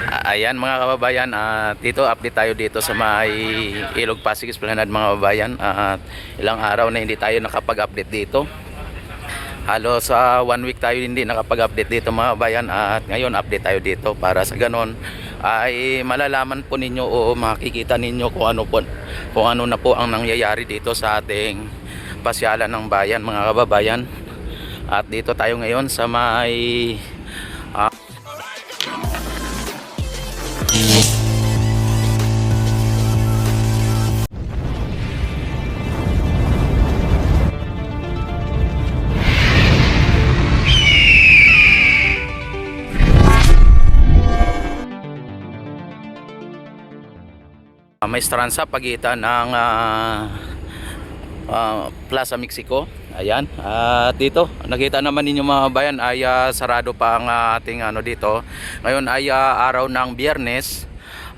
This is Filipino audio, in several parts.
Ayan mga kababayan, dito update tayo dito sa may Ilog Pasig Esplanade mga kababayan. At ilang araw na hindi tayo nakapag-update dito. Halos sa 1 week tayo hindi nakapag-update dito mga kababayan. At ngayon update tayo dito para sa ganon ay malalaman po ninyo o makikita ninyo kung ano na po ang nangyayari dito sa ating pasyalan ng bayan mga kababayan. At dito tayo ngayon sa may may stransa pagitan ng Plaza Mexico. Ayan. At dito, nakita naman ninyo mga bayan ay sarado pa ang ating dito. Ngayon ay araw ng Biyernes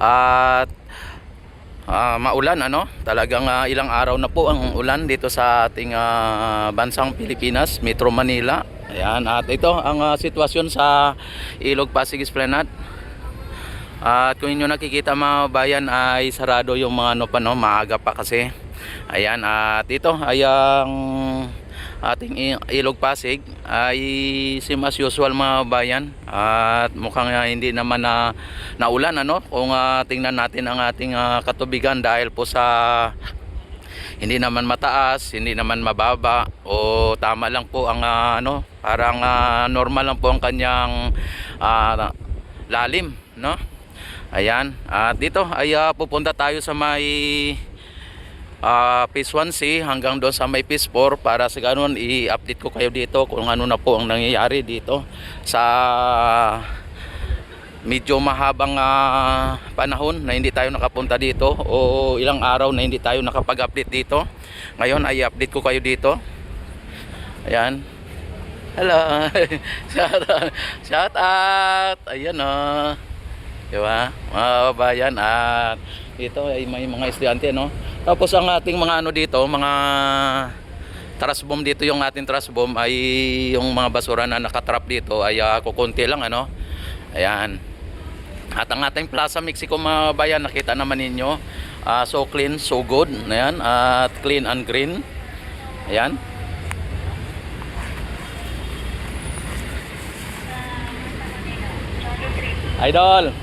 at maulan Talagang ilang araw na po ang ulan dito sa ating bansang Pilipinas, Metro Manila. Ayan. At ito ang sitwasyon sa Ilog Pasig Esplanade. At kung inyo nakikita mga bayan ay sarado yung mga maaga pa kasi. Ayan, at ito ay ang ating Ilog Pasig ay same as usual mga bayan. At mukhang hindi naman naulan kung tingnan natin ang ating katubigan dahil po sa hindi naman mataas, hindi naman mababa o tama lang po ang parang normal lang po ang kanyang lalim, Ayan, at dito ay pupunta tayo sa may Phase 1C hanggang doon sa may Phase 4 para sa ganun i-update ko kayo dito kung ano na po ang nangyayari dito sa medyo mahabang panahon na hindi tayo nakapunta dito o ilang araw na hindi tayo nakapag-update dito. Ngayon ay i-update ko kayo dito. Ayan. Hello. Shout out. Ayan diba mga kababayan, at ito ay may mga estudyante tapos ang ating mga dito, mga trash bomb dito, yung ating trash bomb ay yung mga basura na nakatrap dito ay kukunti lang ayan. At ang ating Plaza Mexico mga kababayan, nakita naman ninyo, so clean, so good, ayan, at clean and green. Ayan. Idol.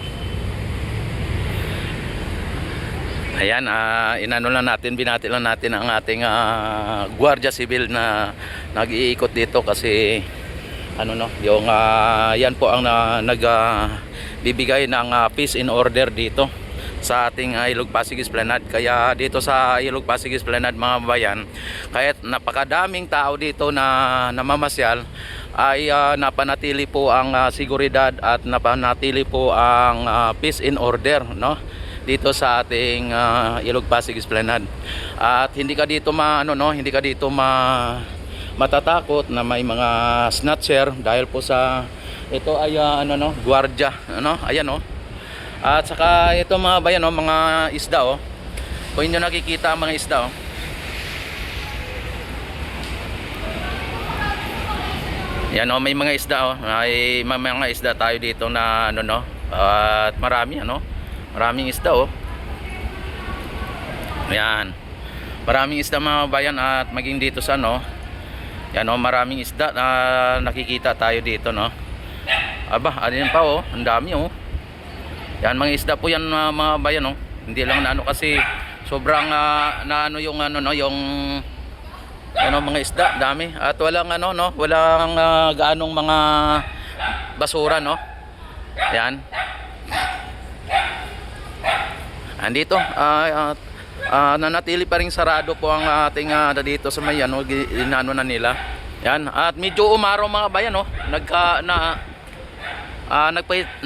Ayan, binati lang natin ang ating Guardia Civil na nag-iikot dito kasi yung yan po ang nagbibigay ng peace in order dito sa ating Ilog Pasig Esplanade. Kaya dito sa Ilog Pasig Esplanade mga bayan, kahit napakadaming tao dito na namamasyal, ay napanatili po ang seguridad at napanatili po ang peace in order dito sa ating Ilog Pasig Esplanade. At hindi ka dito hindi ka dito matatakot na may mga snatcher dahil po sa ito ay gwardiya ayan At saka ito mga bayan mga isda kung inyo nakikita ang mga isda yan may mga isda may mga isda tayo dito na at marami maraming isda Ayan. Maraming isda mga bayan, at maging dito sa yan maraming isda na nakikita tayo dito Aba, yan pa ang dami Yan mga isda po yan mga bayan Hindi lang kasi sobrang yung yung mga isda, dami. At walang walang gaanong mga basura Yan. Andito nanatili pa ring sarado po ang ating dito sa may inano na nila. Yan, at medyo umaraw mga bayan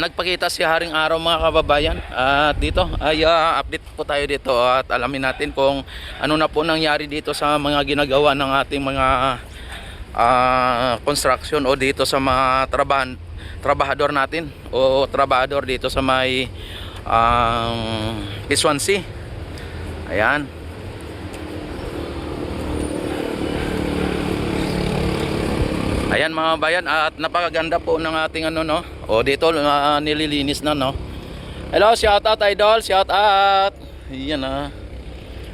nagpakita si Haring Araw mga kababayan. At dito ay update po tayo dito at alamin natin kung ano na po nangyari dito sa mga ginagawa ng ating mga construction o dito sa mga trabahador natin o trabahador dito sa may Phase 1C. Ayan. Ayan mga bayan, at napakaganda po ng ating o dito nililinis na Hello, shout out idol, shout out. Ayan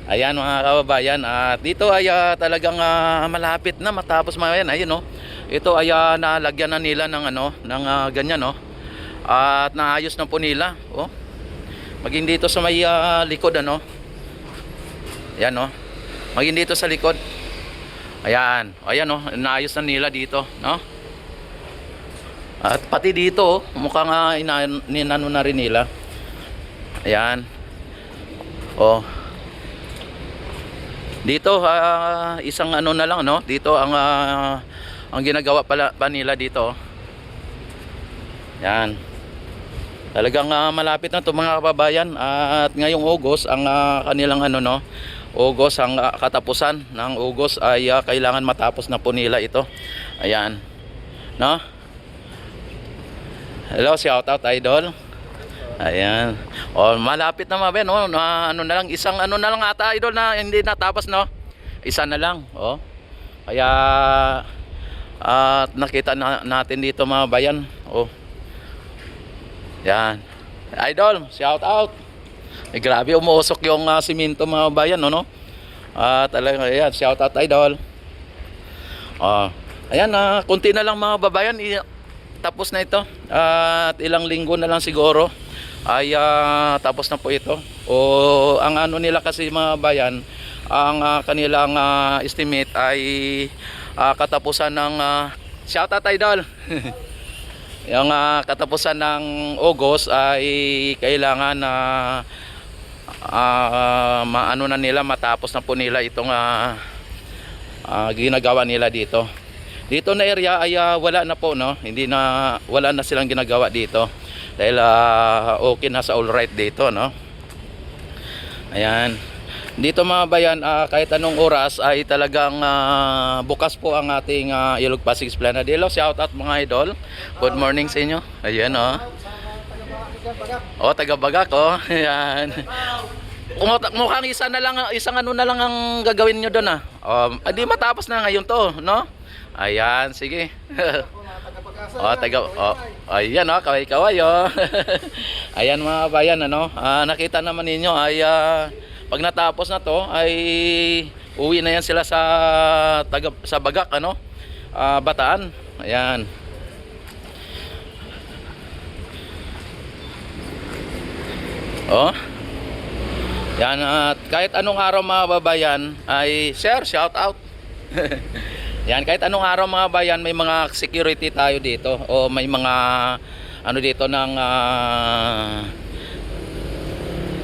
Ayan mga kababayan, at dito ay talagang malapit na matapos mga yan. Ayun ito ay nalagyan na nila ng ng ganyan at naayos na po nila. Maging dito sa may likod Ayan maging dito sa likod. Ayan, naayos na nila dito, At pati dito, mukhang inano na rin nila. Ayan. Dito isang na lang dito ang ginagawa pa nila dito. Yan. Talagang malapit na 'to mga kababayan, at ngayong August ang kanilang August ang katapusan ng August ay kailangan matapos na po nila ito. Ayan. Hello, shout out idol. Ayan. Malapit na mga ben, na lang, isang na lang ata idol na hindi natapos Isa na lang, Kaya at nakita natin dito mga bayan, Yan. Idol, shout out. Grabe umuusok yung simento mga bayan, talaga yan, shout out idol. Ayan, konti na lang mga babayan, tapos na ito. At ilang linggo na lang siguro ay tapos na po ito. Ang nila kasi mga bayan, ang kanilang estimate ay katapusan ng shoutout idol. Yung katapusan ng August ay kailangan na nila, matapos na po nila itong ginagawa nila dito. Dito na area ay wala na po, wala na silang ginagawa dito dahil okay na sa all right dito, Ayan. Dito mga bayan, kahit anong oras ay talagang bukas po ang ating Ilog Pasig Esplanade. Hello, shout out mga idol. Good morning sa inyo. Ayan taga Bagak Ayan. Mukhang isang na lang ang gagawin nyo doon di matapos na ngayon to, Ayan, sige. Ayan kaway-kaway Ayan mga bayan, nakita naman ninyo ay pag natapos na to ay uwi na yan sila sa Bagak, Bataan. Ayan. Yan, at kahit anong araw mga babayan ay share, shout out. Yan, kahit anong araw mga bayan, may mga security tayo dito may mga dito ng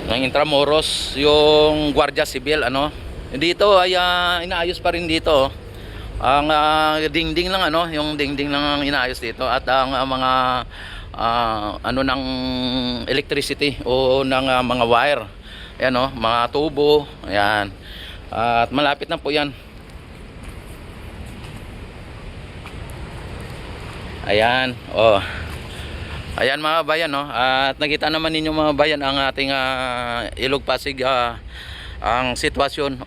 Intramuros, yung Guardia Civil dito ay inaayos pa rin dito ang dingding lang yung dingding lang ang inaayos dito, at ang mga ng electricity ng mga wire. Ayan mga tubo. Ayan. At malapit na po yan. Ayan. Ayan mga bayan, at nakita naman ninyo mga bayan ang ating Ilog Pasig, ang sitwasyon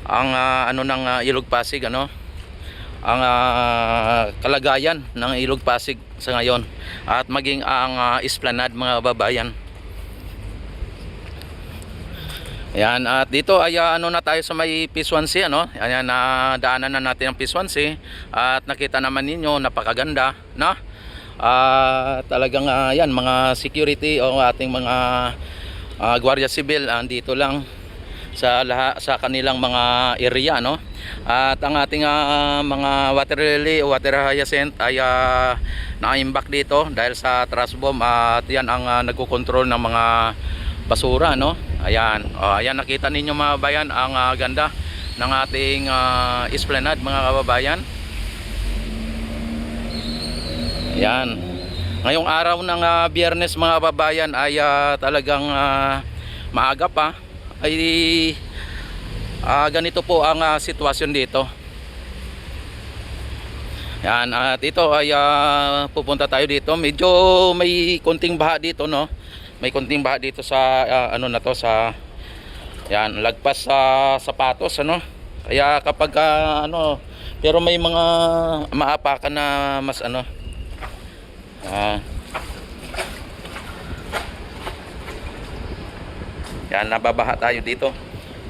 ang ng Ilog Pasig, ang kalagayan ng Ilog Pasig sa ngayon, at maging ang Esplanade mga babayan. Ayan, at dito ay na tayo sa may P1C, Ayan, daanan na natin ang P1C, at nakita naman ninyo napakaganda, talagang yan, mga security ating mga Guardia Civil dito lang sa kanilang mga area, At ang ating mga water lily o water hyacinth ay na-imbak dito dahil sa trash bomb, at yan ang nagko-control ng mga basura, Ayan. Ayan, nakita ninyo mga bayan ang ganda ng ating Esplanade mga kababayan. Ayan. Ngayong araw ng Biyernes mga kababayan ay talagang maaga pa ay ganito po ang sitwasyon dito. Yan, at ito ay pupunta tayo dito. Medyo may konting baha dito, May konting baha dito sa sa yan, lagpas sa sapatos, Kaya kapag pero may mga maapakan na mas Yan, nababaha tayo dito.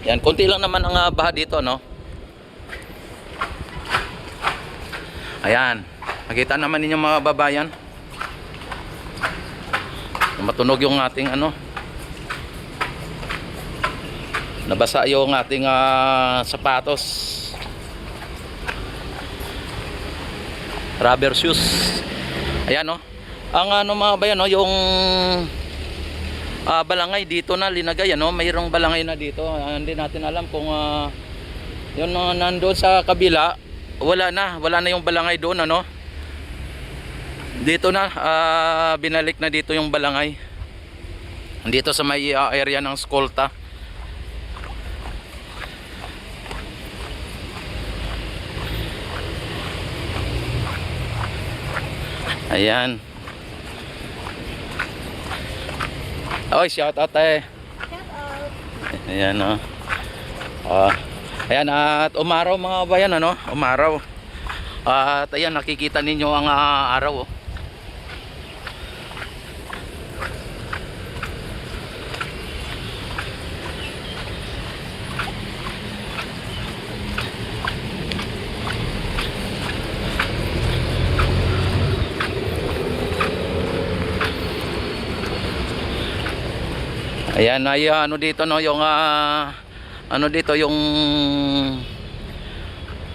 Yan, konti lang naman ang baha dito, no? Ayan, nakita naman ninyo mga babayan. Matunog yung ating ano. Nabasa yung ating sapatos. Rubber shoes. Ayan, no? Ang ano mga bayan, no, yung balangay dito na linagay, ano, mayroong balangay na dito. Hindi natin alam kung yun nandoon sa kabila, wala na yung balangay doon, ano. Dito na binalik na dito yung balangay. Dito sa may area ng Skolta. Ayan. Oy, shout out eh. Shout out. Ayan, oh. Ayan, at umaraw mga bayan, ano? Umaraw. At ayan, nakikita ninyo ang araw, oh. Ayan, ay ano dito, no, yung ano dito yung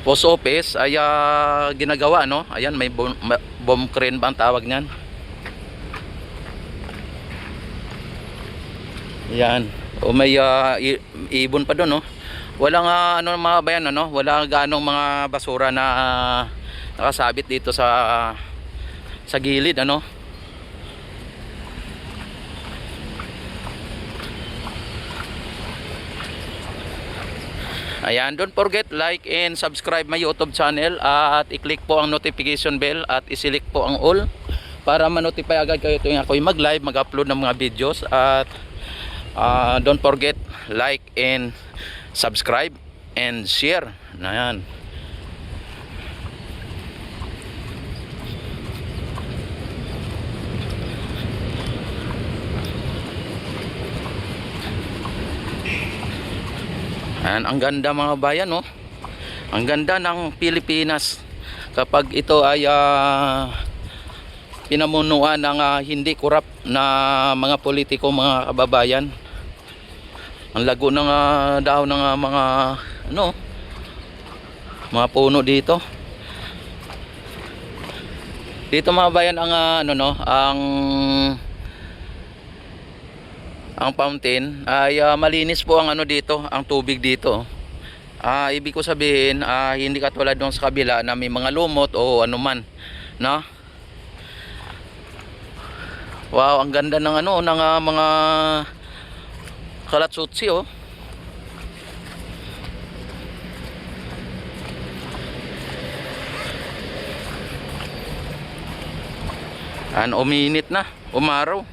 post office ay ginagawa, no. Ayan, may bomb crane ba ang tawag niyan? Ayan, o may ibon pa doon, no. Walang ano mga bayan, ano, wala ganong mga basura na nakasabit dito sa gilid, ano. Ayan, don't forget like and subscribe my YouTube channel at i-click po ang notification bell at i-select po ang all para ma-notify agad kayo tuwing ako'y mag-live, mag-upload ng mga videos. At don't forget like and subscribe and share. Ayan. Ayan, ang ganda mga bayan, no? Ang ganda ng Pilipinas kapag ito ay pinamunuan ng hindi korap na mga politiko, mga kababayan. Ang lago ng dahon ng mga ano, mga puno dito. Dito mga bayan ang ano, no, ang fountain ay malinis po ang ano dito, ang tubig dito. Ibig ko sabihin, hindi katulad doon sa kabila na may mga lumot o ano man, no? Wow, ang ganda ng ano, ng mga kalatsutsi, oh. Uminit na, umaraw.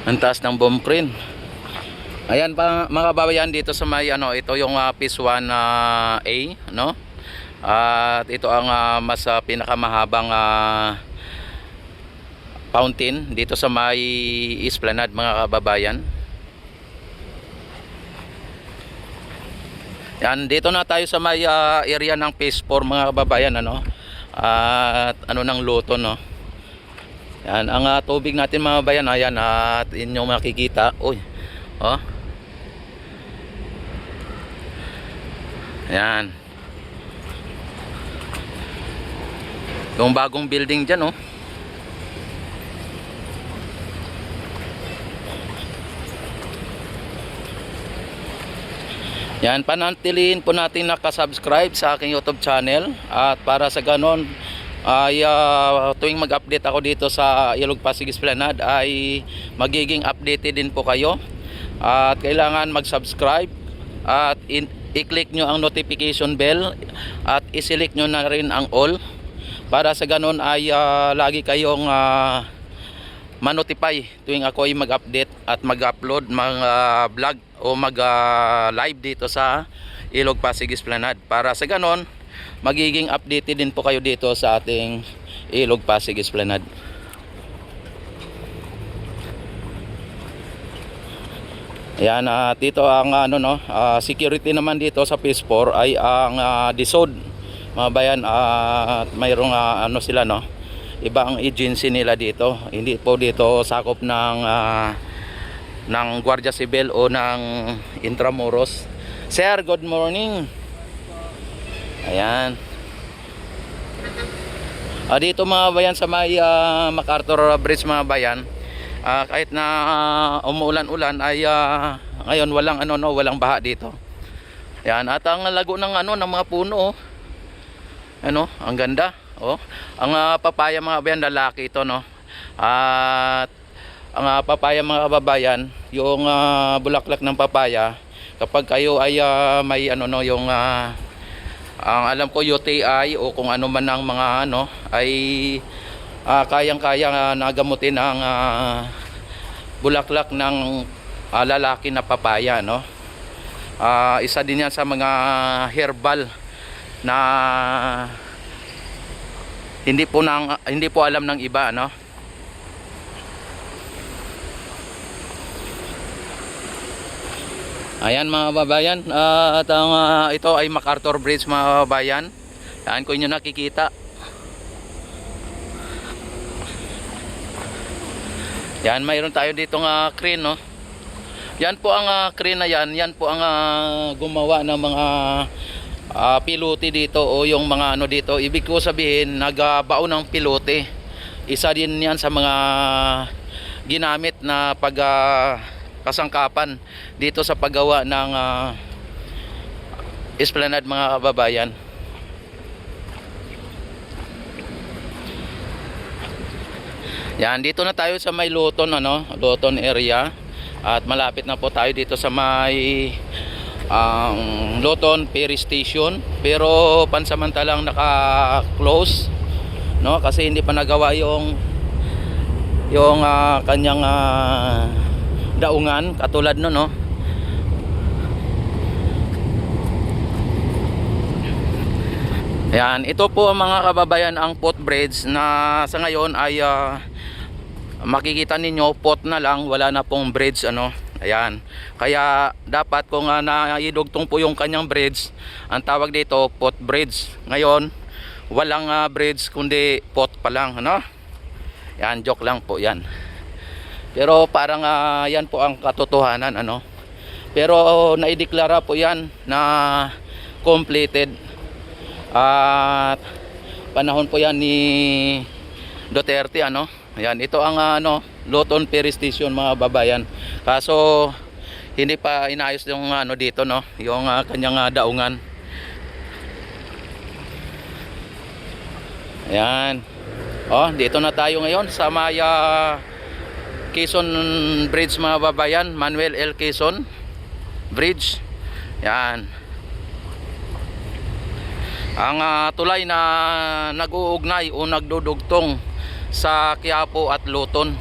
Ang taas ng bomb crane. Ayan pa mga kababayan, dito sa may ano, ito yung phase 1A, no? At ito ang mas pinakamahabang fountain dito sa may Esplanade mga kababayan. Yan, dito na tayo sa may area ng phase 4 mga kababayan, ano? At ano ng Luto, no? Yan, ang tubig natin mga bayan, ayan, at inyong makikita. Uy, oh. Ayan. Yung bagong building dyan, oh. Yan, panatilihin po natin nakasubscribe sa aking YouTube channel. At para sa ganon, ay tuwing mag-update ako dito sa Ilog Pasig Esplanade ay magiging updated din po kayo. At kailangan mag-subscribe at i-click nyo ang notification bell at i-select nyo na rin ang all para sa ganon ay lagi kayong ma-notify tuwing ako ay mag-update at mag-upload mga vlog o mag-live dito sa Ilog Pasig Esplanade. Para sa ganon magiging updated din po kayo dito sa ating Ilog Pasig Esplanade. Ayan, dito ang security naman dito sa Phase 4 ay ang DSOD, mga bayan. Mayroong sila, no, iba ang agency nila dito. Hindi po dito sakop ng Guardia Civil o ng Intramuros. Sir, good morning. Ayan. Dito mga bayan sa may MacArthur Bridge, mga bayan, kahit na umuulan-ulan ay ngayon walang baha dito. Yan, at ang lago ng ng mga puno, ang ganda. Ang papaya, mga bayan, lalaki ito, no. At ang papaya, mga kababayan, yung bulaklak ng papaya, kapag kayo ay may yung ang alam ko UTI o kung ano man ang mga ay kayang-kaya nagamutin ang bulaklak ng lalaki na papaya, no. Isa din yan sa mga herbal na hindi po alam ng iba, no. Ayan, mga babayan, at ang ito ay MacArthur Bridge, mga babayan. Yan ko inyo nakikita. Yan, mayroon tayo dito ng crane, no. Yan po ang crane na yan po ang gumawa ng mga pilote dito, o yung mga dito. Ibig ko sabihin, nagbaon ng pilote. Isa din yan sa mga ginamit na kasangkapan dito sa paggawa ng Esplanade, mga kababayan. Yan, dito na tayo sa may Luton, Luton area, at malapit na po tayo dito sa may Luton Ferry Station, pero pansamantalang naka-close, no, kasi hindi pa nagawa yung kanyang daungan katulad no. Ayan, ito po, mga kababayan, ang footbridge na sa ngayon ay makikita ninyo pot na lang, wala na pong bridge, ayan. Kaya dapat kung naidugtong po yung kanyang bridge, ang tawag dito pot bridge. Ngayon walang bridge kundi pot pa lang, Yan, joke lang po yan. Pero parang yan po ang katotohanan, Pero naideklara po yan na completed, at panahon po yan ni Duterte, Ayan, ito ang Luton Ferry Station, mga babayan. Kaso hindi pa inayos yung dito, yung kanyang daungan. Ayan. Dito na tayo ngayon sa may Quezon Bridge, mga babayan, Manuel L. Quezon Bridge. Yan. Ang tulay na nag-uugnay o nagdudugtong sa Quiapo at Luton.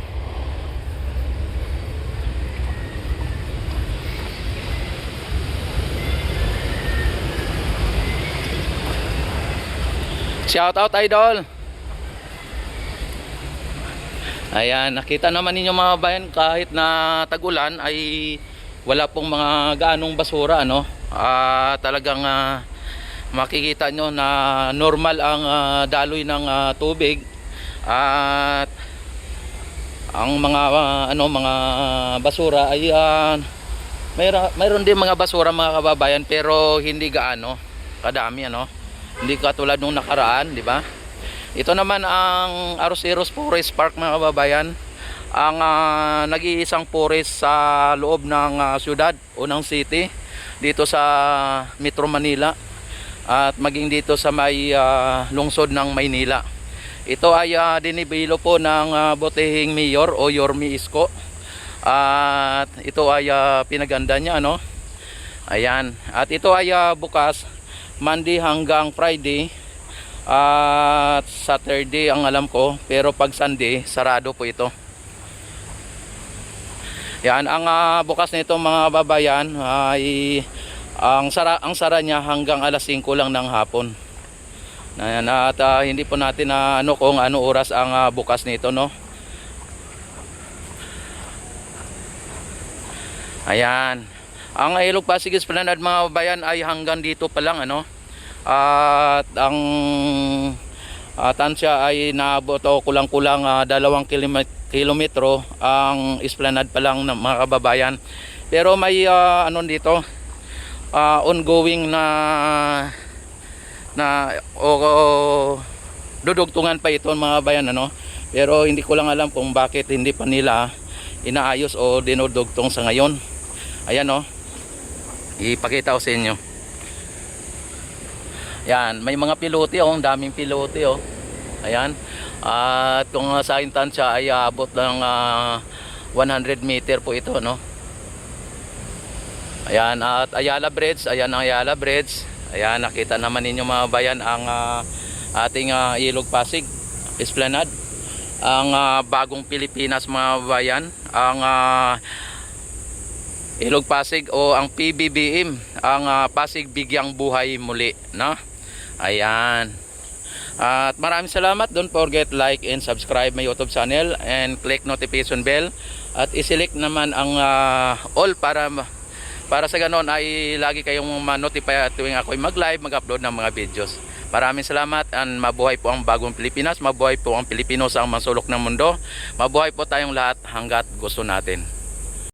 Shout out, idol. Ayan, nakita naman ninyo, mga bayan, kahit na tag-ulan ay wala pong mga gaanong basura, talagang makikita nyo na normal ang daloy ng tubig, at ang mga mga basura ay mayroon din mga basura, mga kababayan, pero hindi gaano kadami, hindi katulad nung nakaraan, di ba? Ito naman ang Arroceros Forest Park, mga kababayan, ang nag-iisang forest sa loob ng syudad o ng city dito sa Metro Manila, at maging dito sa may lungsod ng Maynila. Ito ay dinibilo po ng botehing mayor o Yorme Isko, at ito ay pinaganda niya, Ayan, at ito ay bukas Monday hanggang Friday, at Saturday ang alam ko, pero pag Sunday sarado po ito. Yan, ang bukas nito, mga babayan, ay ang sara niya hanggang alas 5 lang ng hapon. Ayan, at hindi po natin na ano kung ano oras ang bukas nito, no. Ayan. Ang Ilog Pasig Esplanade mga bayan ay hanggang dito pa lang, ano. At ang tansya ay naabot o kulang-kulang 2 kilometro ang esplanade pa lang ng mga kababayan. Pero may ano dito, ongoing na dudugtungan pa ito mga bayan, ano. Pero hindi ko lang alam kung bakit hindi pa nila inaayos o dinudugtong sa ngayon. Ayan, oh. Ipakita ko sa inyo. Yan, may mga pilote, oh, ang daming pilote, oh. Ayan. At kung sa tansya ay abot ng 100 meter po ito, no. Ayan, at Ayala Bridge, ayan ang Ayala Bridge. Ayan, nakita naman ninyo mga bayan ang ating Ilog Pasig Esplanade. Ang bagong Pilipinas mga bayan, ang Ilog Pasig o ang PBBM, ang Pasig Bigyang Buhay Muli, no? Ayan. At maraming salamat. Don't forget like and subscribe my YouTube channel and click notification bell at i-select naman ang all para sa ganoon ay lagi kayong ma-notify tuwing ako'y mag-live, mag-upload ng mga videos. Maraming salamat and mabuhay po ang bagong Pilipinas, mabuhay po ang Pilipino sa masulok ng mundo, mabuhay po tayong lahat hanggat gusto natin.